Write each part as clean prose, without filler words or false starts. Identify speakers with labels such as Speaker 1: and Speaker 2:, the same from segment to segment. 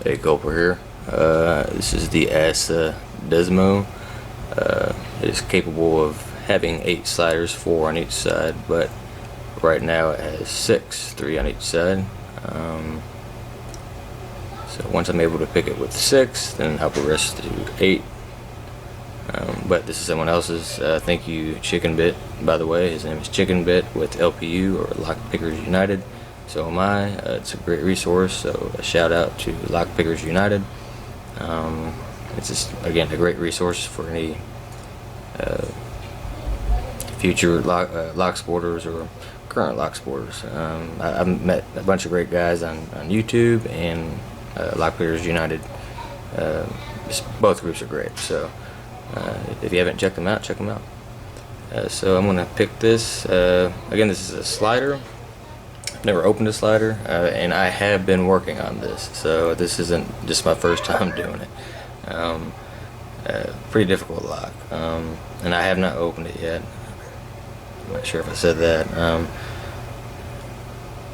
Speaker 1: a gulper here. This is the ASSA Desmo. It is capable of having 8 sliders, 4 on each side, but right now it has 6, 3 on each side. So once I'm able to pick it with 6, then I'll progress to 8. But this is someone else's. Thank you, Chicken Bit, by the way. His name is Chicken Bit with LPU, or Lock Pickers United. So am I. It's a great resource, so a shout out to Lock Pickers United. It's just, again, a great resource for any future lock sporters or current lock sporters. I've met a bunch of great guys on YouTube and Lock Pickers United. Both groups are great, so if you haven't checked them out, check them out. So I'm going to pick this. Again, this is a slider. I've never opened a slider, and I have been working on this, so this isn't just my first time doing it. Pretty difficult lock, and I have not opened it yet. I'm not sure if I said that,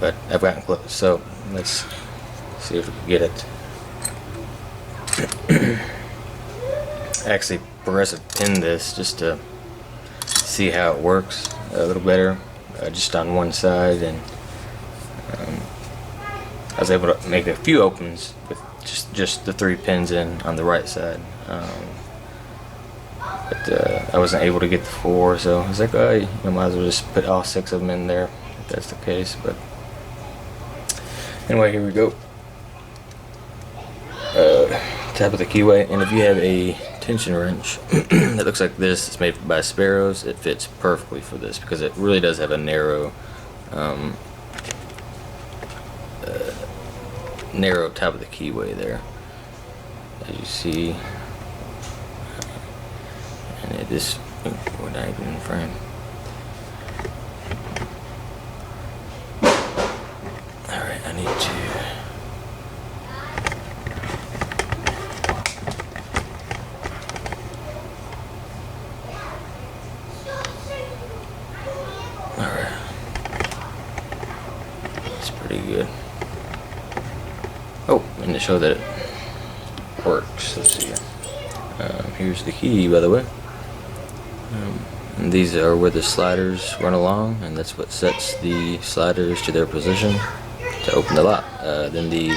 Speaker 1: but I've gotten close, so let's see if we can get it. Actually progressive pin this just to see how it works a little better, just on one side, and I was able to make a few opens with just the 3 pins in on the right side, but I wasn't able to get the 4, so I was like, oh, you might as well just put all 6 of them in there if that's the case. But anyway, here we go. Tap of the keyway, and if you have a tension wrench that looks like this, it's made by Sparrows, it fits perfectly for this because it really does have a narrow narrow top of the keyway there, as you see, and it is, we're not even in frame. Alright, I need to pretty good. Oh, and to show that it works, let's see. Here's the key, by the way. And these are where the sliders run along, and that's what sets the sliders to their position to open the lock. Then it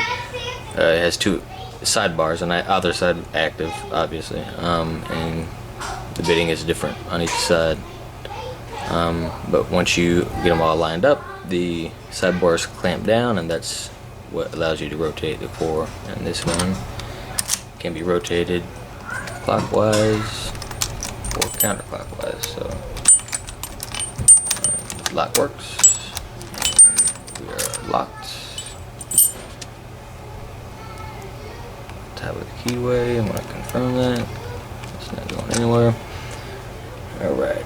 Speaker 1: has 2 sidebars on either side active, obviously, and the bitting is different on each side. But once you get them all lined up, the sidebars clamp down, and that's what allows you to rotate the core. And this one can be rotated clockwise or counterclockwise. So the lock works. We are locked. Tap with the keyway. I'm going to confirm that it's not going anywhere. All right.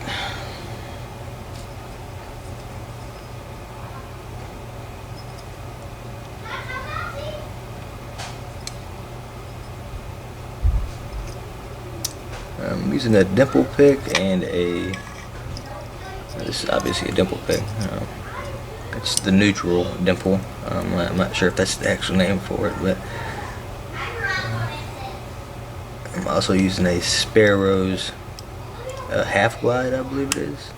Speaker 1: I'm using a dimple pick and this is obviously a dimple pick. It's the neutral dimple. I'm not sure if that's the actual name for it, but I'm also using a Sparrows half glide, I believe it is.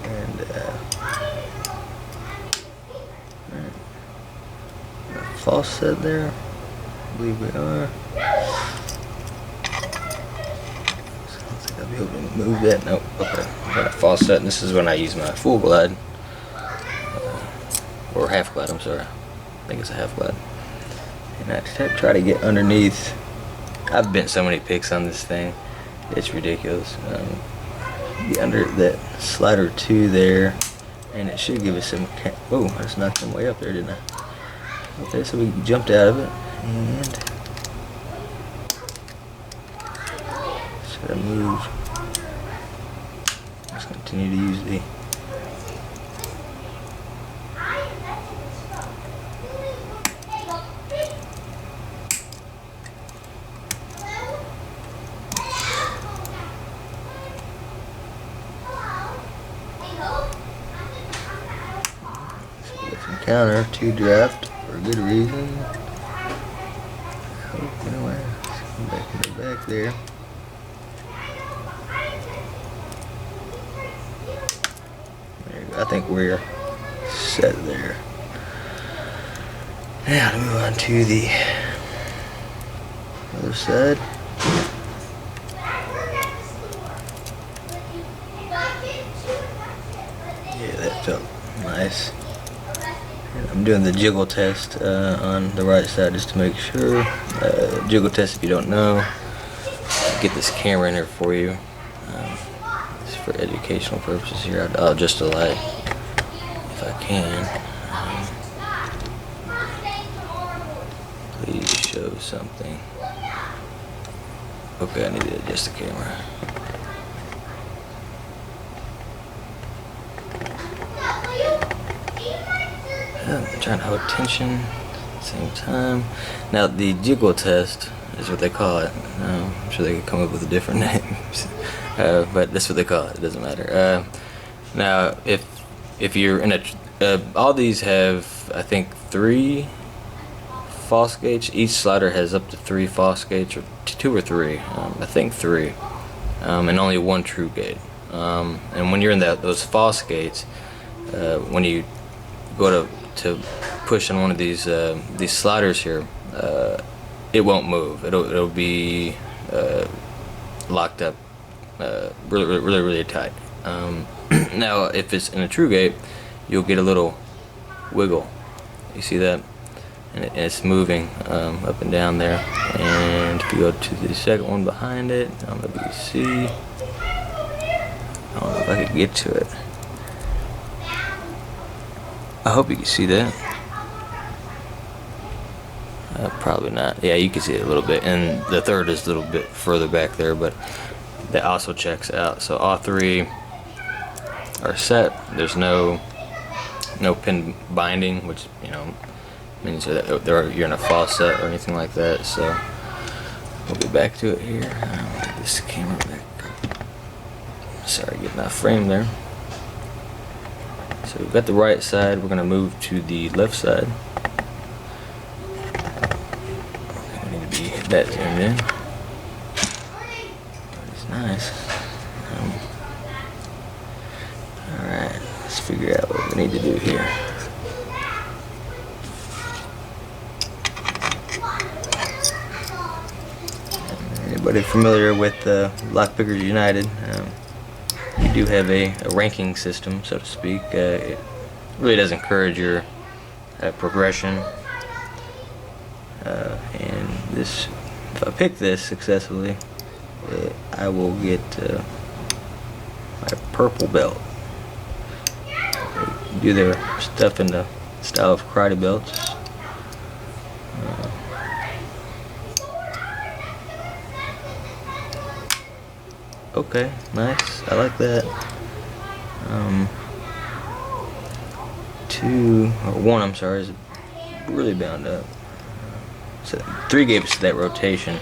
Speaker 1: And false set there. I believe we are. So I don't think I'll be able to move that. Nope. Okay. I got a false set, and this is when I use my full glide. Or half glide, I'm sorry. I think it's a half glide. And I try to get underneath. I've bent so many picks on this thing. It's ridiculous. Get under that slider 2 there, and it should give us some. Oh, I just knocked them way up there, didn't I? Okay, so we jumped out of it. And should I move? Just continue to use the counter to draft for a good reason. Oh, anyway, let's come back in the back there. There you go. I think we're set there. Now to move on to the other side. Yeah, that felt nice. I'm doing the jiggle test on the right side just to make sure. Jiggle test, if you don't know, get this camera in here for you. Just for educational purposes here. I'll just delay if I can. Please show something. Okay, I need to adjust the camera. I'm trying to hold tension at the same time. Now the jiggle test is what they call it. I'm sure they could come up with a different name, but that's what they call it. It doesn't matter. Now, if you're in a, all these have, I think, 3 false gates. Each slider has up to 3 false gates, or 2 or 3. I think 3, and only 1 true gate. And when you're in those false gates, when you go to push on one of these sliders here, it won't move. It'll be locked up really tight. Now, if it's in a true gate, you'll get a little wiggle. You see that? And it's moving up and down there. And if you go to the second one behind it, I don't know if you can see. I don't know if I could get to it. I hope you can see that. Probably not. Yeah, you can see it a little bit. And the third is a little bit further back there, but that also checks out. So all 3 are set. There's no pin binding, which, you know, means that you're in a false set or anything like that. So we'll get back to it here. I'll get this camera back. Sorry, getting off frame there. So we've got the right side. We're going to move to the left side. We need to be that zoomed in. It's nice. Alright, let's figure out what we need to do here. Anybody familiar with Lockpickers United? You do have a ranking system, so to speak. It really does encourage your progression. And this, if I pick this successfully, I will get my purple belt. They do their stuff in the style of karate belts. Okay, nice. I like that. 1, I'm sorry, is really bound up. So 3 gave us that rotation.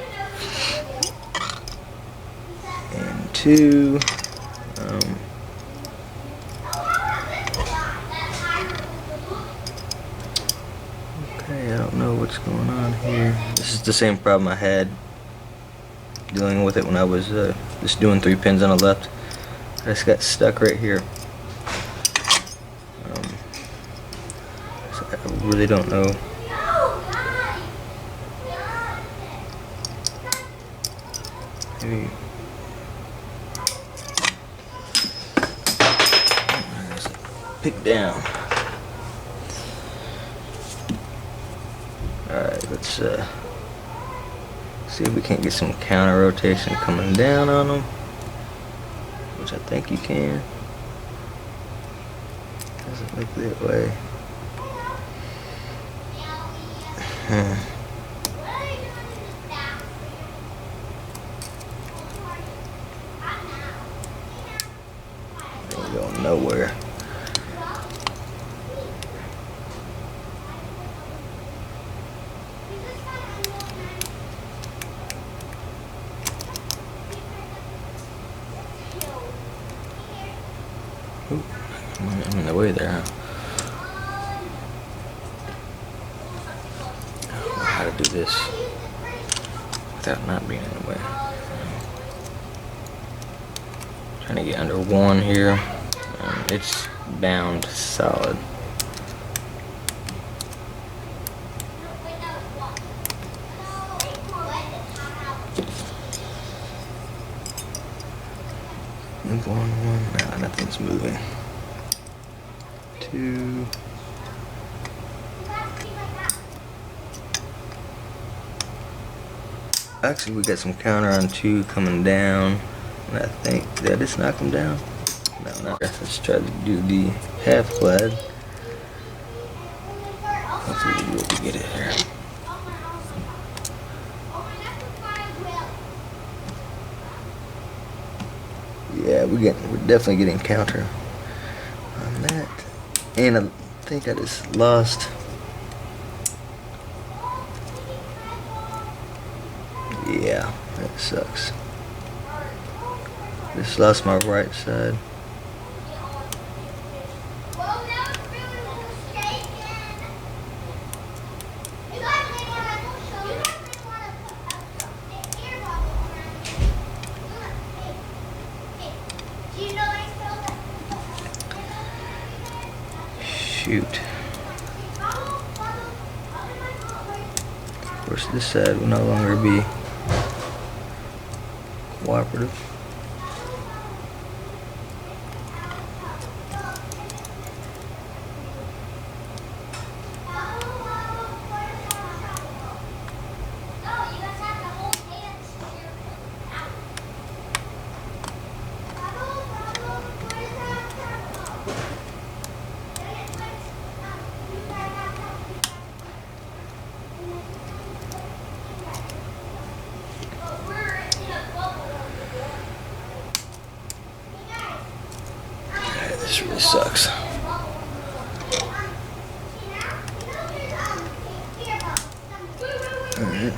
Speaker 1: And 2. Okay, I don't know what's going on here. This is the same problem I had dealing with it when I was just doing 3 pins on the left. I just got stuck right here. So I really don't know. Maybe pick down. Alright, let's see if we can't get some counter rotation coming down on them, which I think you can. Doesn't look that way. Ain't going nowhere. Ooh, I'm in the way there, huh? do this without not being in the way. Trying to get under 1 here. It's bound solid. Move 1, 1. No, nothing's moving. 2. Actually, we got some counter on 2 coming down, and I think that it's knocked them down. No, not. Let's try to do the half glide. Hopefully, we'll be able to get it here. Yeah, we're definitely getting counter on that, and I think I just lost. Yeah, that sucks. Just lost my right side. Shoot. Of course, this side will no longer be cooperative. This really sucks. Alright.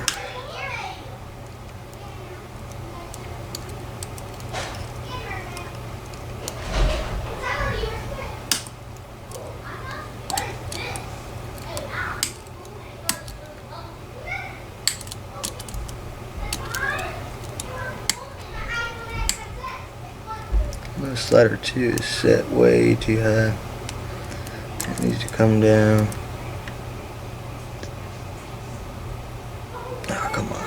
Speaker 1: The slider 2 is set way too high. It needs to come down. Oh, come on.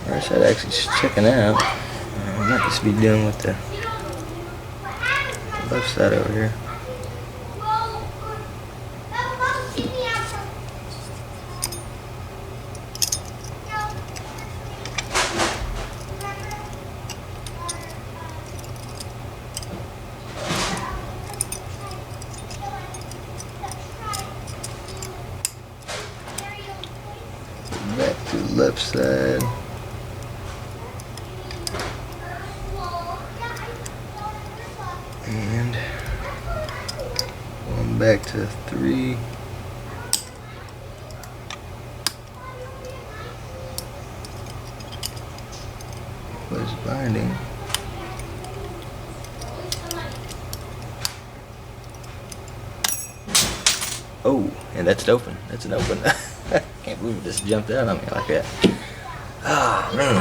Speaker 1: Right side actually is checking out. I might just be dealing with the left side over here. Back to the left side. And going back to 3. Was binding. Oh, and that's an open. That's an open. Can't believe it just jumped out on me like that. Oh, man.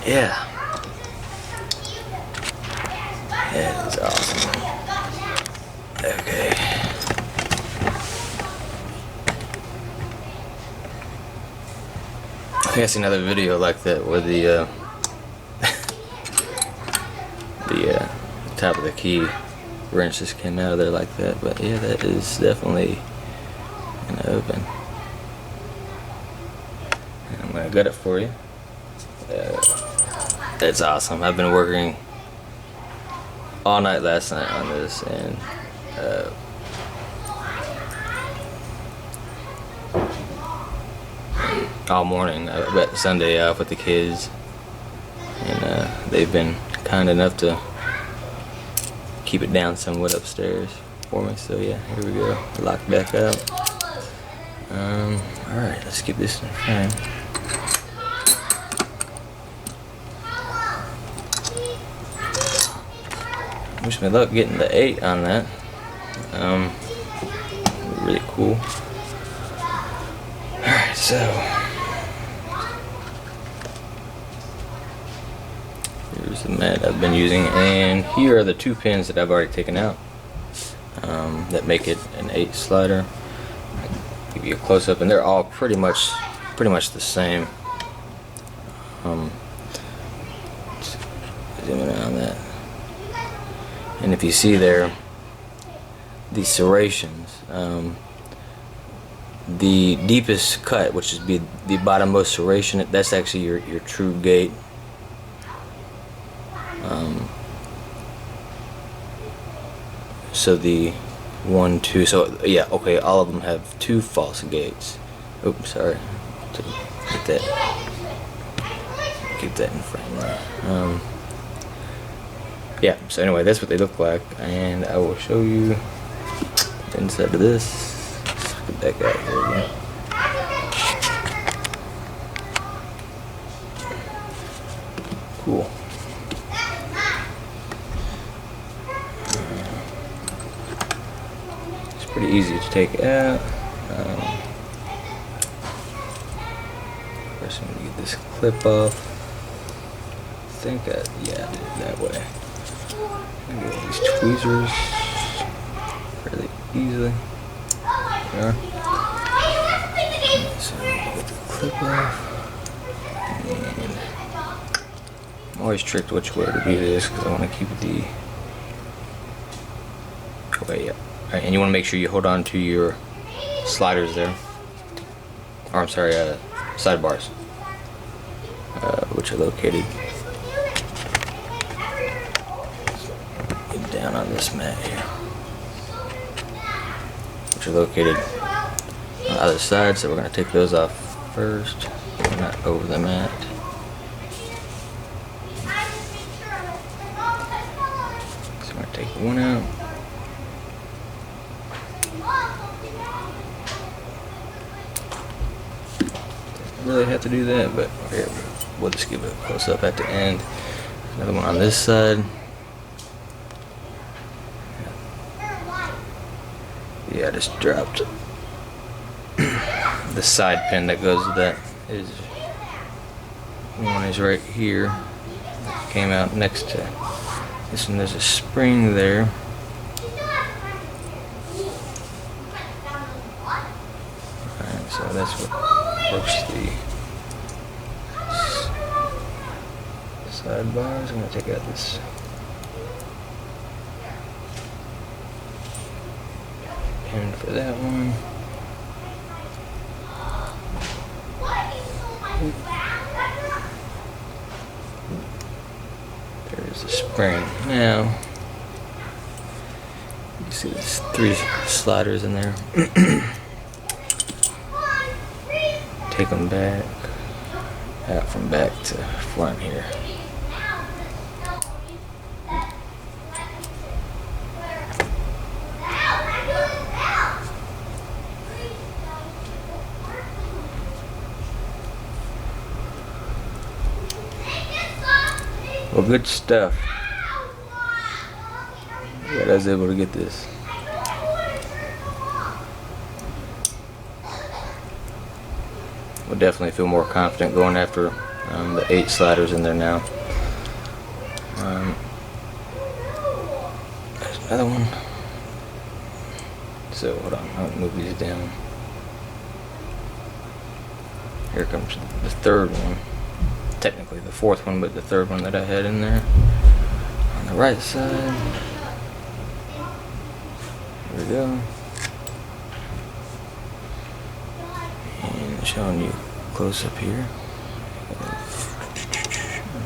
Speaker 1: Yeah. That is awesome. Okay. I think I seen another video like that where the top of the key wrench just came out of there like that. But yeah, that is definitely an open. And I'm gonna gut it for you. That's awesome. I've been working all night last night on this, and all morning. I got Sunday off with the kids, and they've been kind enough to keep it down somewhat upstairs for me. So yeah, here we go. Lock back up. Alright, let's get this in frame. Wish me luck getting the 8 on that. Really cool. Alright, so here's the mat I've been using, and here are the 2 pins that I've already taken out that make it an 8 slider. I'll give you a close up, and they're all pretty much the same. Zoom in on that. And if you see there, these serrations, the deepest cut, which is the bottommost serration, that's actually your true gate. So the 1, 2, so yeah, okay, all of them have 2 false gates. Oops, sorry. Get that. Keep that in frame there. Yeah, so anyway, that's what they look like, and I will show you the inside of this. Let's get that guy here again. Cool. It's pretty easy to take out. First, I'm gonna get this clip off. I think yeah, I did it that way. I'm gonna get these tweezers fairly easily. There. So get the clip off. And I'm always tricked which way to do this because I want to keep the. Okay, yeah. Alright, and you want to make sure you hold on to your sliders there. Or I'm sorry, sidebars, which are located down on this mat here, which are located on either side, so we're going to take those off first, not over the mat. So I'm going to take one out. Don't really have to do that, but here, we'll just give it a close up at the end. Another one on this side. Yeah, I just dropped the side pin that goes with that. One is right here. Came out next to this one. There's a spring there. Alright, so that's what works the sidebars. I'm going to take out this pin for that one. There's the spring. Now, you see there's 3 sliders in there. Take them back, out from back to front here. Well, good stuff. Yeah, I was able to get this. We'll definitely feel more confident going after the 8 sliders in there now. There's another one. So hold on, I'll move these down. Here comes the 3rd one. Technically the 4th one, but the 3rd one that I had in there. On the right side. There we go. And showing you close up here.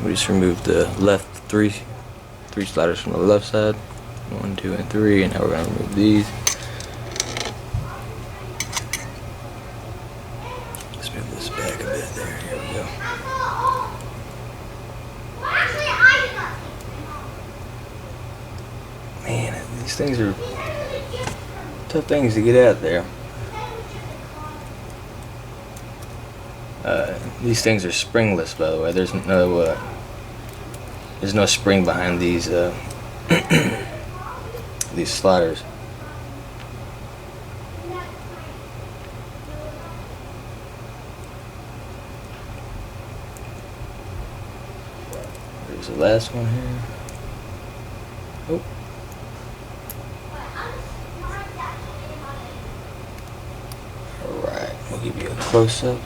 Speaker 1: We just removed the left 3 3 sliders from the left side. 1, 2, and 3, and now we're going to remove these. Let's move this back a bit there. Here we go. Man, these things are tough things to get out there. These things are springless, by the way. There's no spring behind these these sliders. There's the last one here. Oh. Alright, we'll give you a close-up.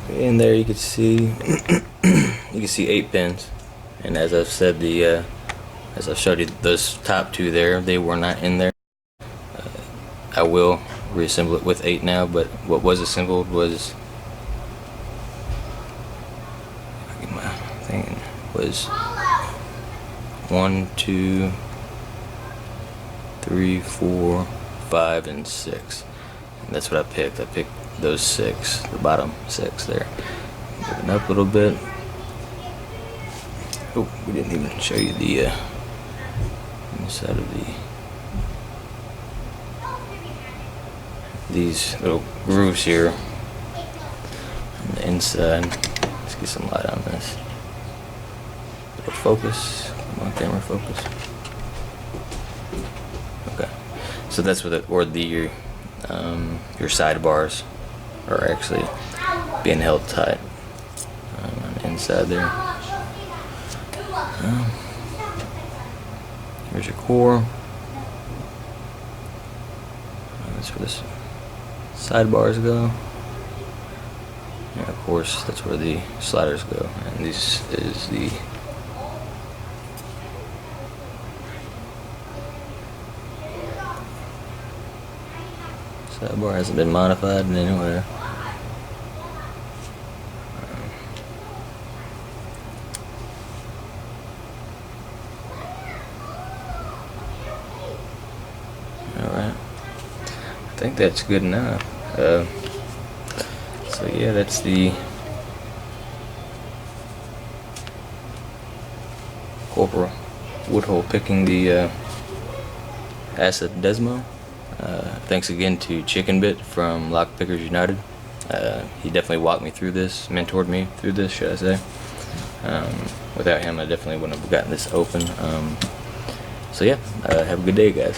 Speaker 1: In there you can see 8 pins, and as I've said, as I've showed you, those top 2 there, they were not in there. I will reassemble it with 8 now, but what was assembled was, my thing was 1, 2, 3, 4, 5, and 6. And that's what I picked. I picked those 6, the bottom 6 there. Moving up a little bit. Oh, we didn't even show you the inside of these little grooves here on the inside. Let's get some light on this. Little focus. Come on, camera, focus. Okay, so that's where your sidebars are actually being held tight on the inside there. Here's your core. That's where the sidebars go. And of course, that's where the sliders go. And this is the sidebar. Hasn't been modified in any way. Alright, I think that's good enough. So yeah, that's the Corporal Woodhull picking the ASSA Desmo. Thanks again to Chicken Bit from Lock Pickers United. He definitely walked me through this, mentored me through this, should I say. Without him, I definitely wouldn't have gotten this open. So yeah, have a good day, guys.